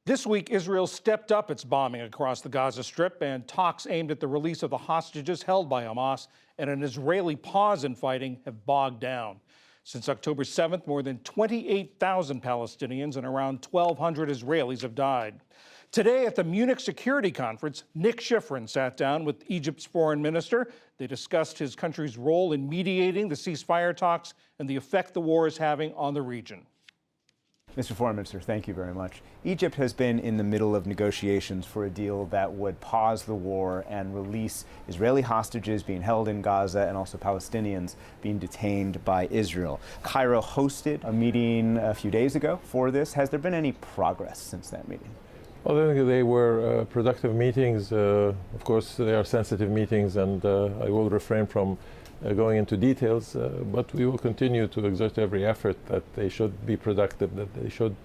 This week, Israel stepped up its bombing across the Gaza Strip, and talks aimed at the release of the hostages held by Hamas and an Israeli pause in fighting have bogged down. Since October 7th, more than 28,000 Palestinians and around 1,200 Israelis have died. Today at the Munich Security Conference, Nick Schifrin sat down with Egypt's foreign minister. They discussed his country's role in mediating the ceasefire talks and the effect the war is having on the region. Mr. Foreign Minister, thank you very much. Egypt has been in the middle of negotiations for a deal that would pause the war and release Israeli hostages being held in Gaza and also Palestinians being detained by Israel. Cairo hosted a meeting a few days ago for this. Has there been any progress since that meeting? Well, I think they were productive meetings. Of course, they are sensitive meetings, and I will refrain from going into details, but we will continue to exert every effort that they should be productive, that they should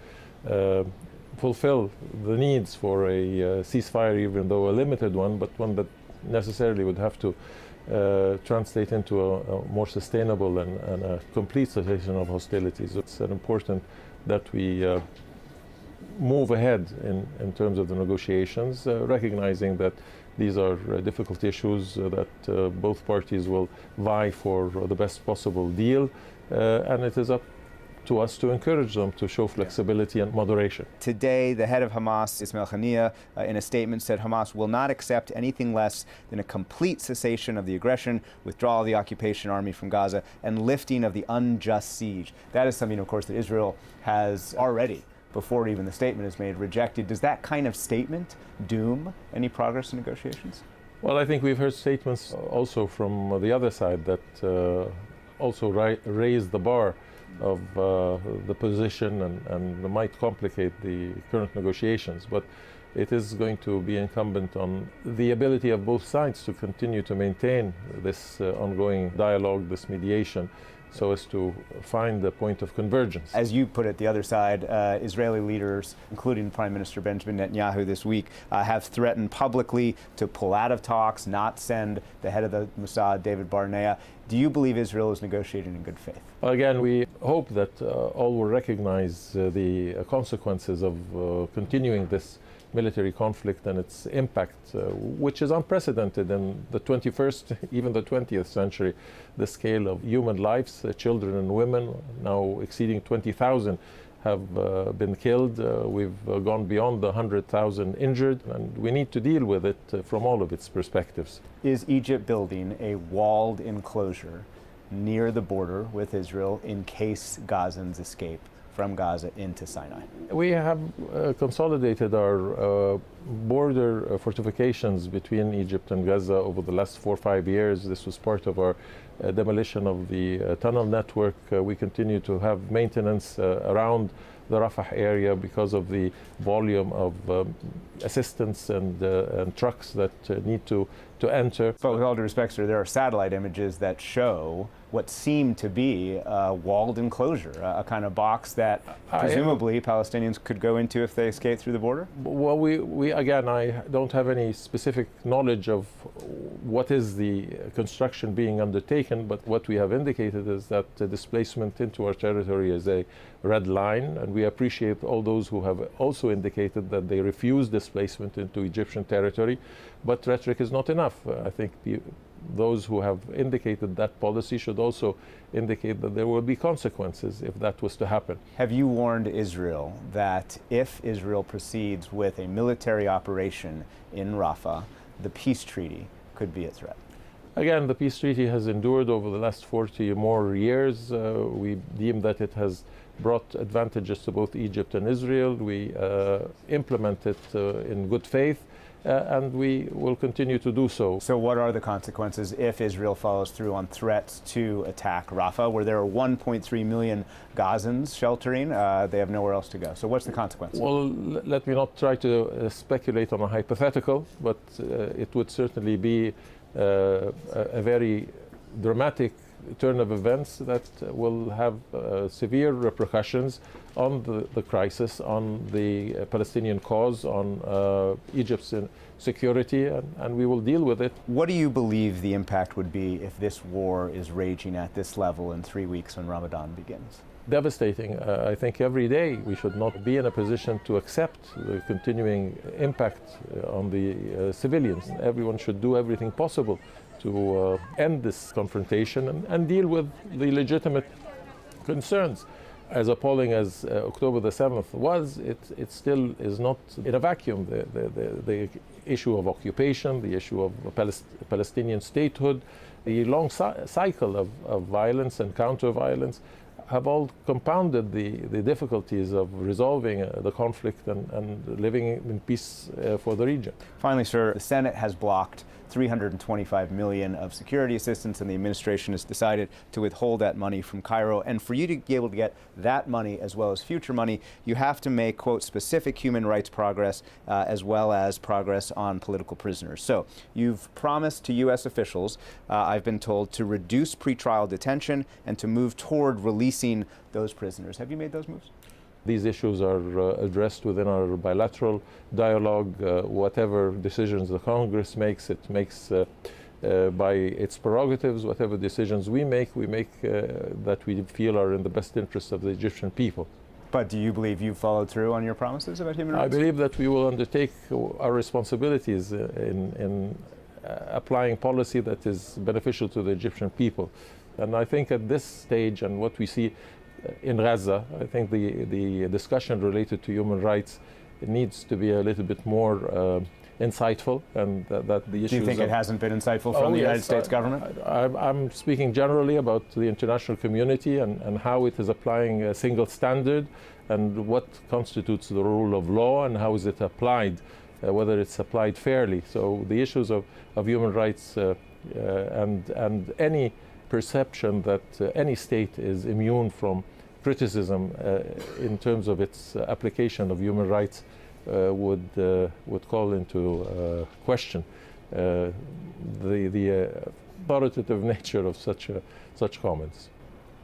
fulfill the needs for a ceasefire, even though a limited one, but one that necessarily would have to translate into a more sustainable and a complete cessation of hostilities. It's important that we move ahead in terms of the negotiations, recognizing that these are difficult issues, that both parties will vie for the best possible deal, and it is up to us to encourage them to show flexibility and moderation. Today, the head of Hamas, Ismail Haniyeh, in a statement said Hamas will not accept anything less than a complete cessation of the aggression, withdrawal of the occupation army from Gaza, and lifting of the unjust siege. That is something, of course, that Israel has already, before even the statement is made, rejected. Does that kind of statement doom any progress in negotiations? Well, I think we've heard statements also from the other side that also raise the bar of the position and might complicate the current negotiations. But it is going to be incumbent on the ability of both sides to continue to maintain this ongoing dialogue, this mediation, so as to find a point of convergence. As you put it, the other side, Israeli leaders, including Prime Minister Benjamin Netanyahu this week, have threatened publicly to pull out of talks, not send the head of the Mossad, David Barnea. Do you believe Israel is negotiating in good faith? Again, we hope that all will recognize the consequences of continuing this military conflict and its impact, which is unprecedented in the 21st, even the 20th century. The scale of human lives, children and women, now exceeding 20,000 have been killed. We've gone beyond the 100,000 injured, and we need to deal with it from all of its perspectives. Is Egypt building a walled enclosure near the border with Israel in case Gazans escape from Gaza into Sinai? We have consolidated our border fortifications between Egypt and Gaza over the last 4 or 5 years. This was part of our demolition of the tunnel network. We continue to have maintenance around the Rafah area because of the volume of assistance and trucks that need to enter. But with all due respect, sir, there are satellite images that show what seemed to be a walled enclosure, a kind of box that presumably Palestinians could go into if they escape through the border? Well, we again, I don't have any specific knowledge of what is the construction being undertaken, but what we have indicated is that the displacement into our territory is a red line, and we appreciate all those who have also indicated that they refuse displacement into Egyptian territory, but rhetoric is not enough. I think those who have indicated that policy should also indicate that there will be consequences if that was to happen. Have you warned Israel that if Israel proceeds with a military operation in Rafah, the peace treaty could be a threat? Again, the peace treaty has endured over the last 40 or more years. We deem that it has brought advantages to both Egypt and Israel. We implement it in good faith. And we will continue to do so. So what are the consequences if Israel follows through on threats to attack Rafah, where there are 1.3 million Gazans sheltering? They have nowhere else to go. So what's the consequence? Well, let me not try to speculate on a hypothetical, but it would certainly be a very dramatic turn of events that will have severe repercussions on the crisis, on the Palestinian cause, on Egypt's security, and we will deal with it. What do you believe the impact would be if this war is raging at this level in 3 weeks when Ramadan begins? devastating. I think every day we should not be in a position to accept the continuing impact on the civilians. Everyone should do everything possible to end this confrontation and deal with the legitimate concerns. As appalling as October the 7th was, it still is not in a vacuum. The issue of occupation, the issue of Palestinian statehood, the long cycle of violence and counter-violence have all compounded the difficulties of resolving the conflict and living in peace for the region. Finally, sir, the Senate has blocked $325 million of security assistance, and the administration has decided to withhold that money from Cairo. And for you to be able to get that money as well as future money, you have to make, quote, specific human rights progress as well as progress on political prisoners. So you've promised to U.S. officials, I've been told, to reduce pretrial detention and to move toward releasing those prisoners. Have you made those moves? These issues are addressed within our bilateral dialogue. Whatever decisions the Congress makes, it makes by its prerogatives. Whatever decisions we make that we feel are in the best interest of the Egyptian people. But do you believe you've followed through on your promises about human rights? I believe that we will undertake our responsibilities in applying policy that is beneficial to the Egyptian people. And I think at this stage and what we see in Gaza, I think the discussion related to human rights needs to be a little bit more insightful, and that the issues. Do you think it hasn't been insightful from the United States government? I'm speaking generally about the international community and how it is applying a single standard and what constitutes the rule of law and how is it applied, whether it's applied fairly. So the issues of human rights and any perception that any state is immune from criticism in terms of its application of human rights would call into question the authoritative nature of such comments.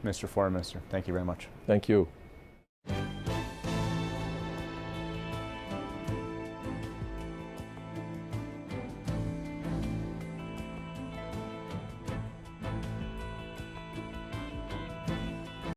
Mr. Foreign Minister, thank you very much. Thank you.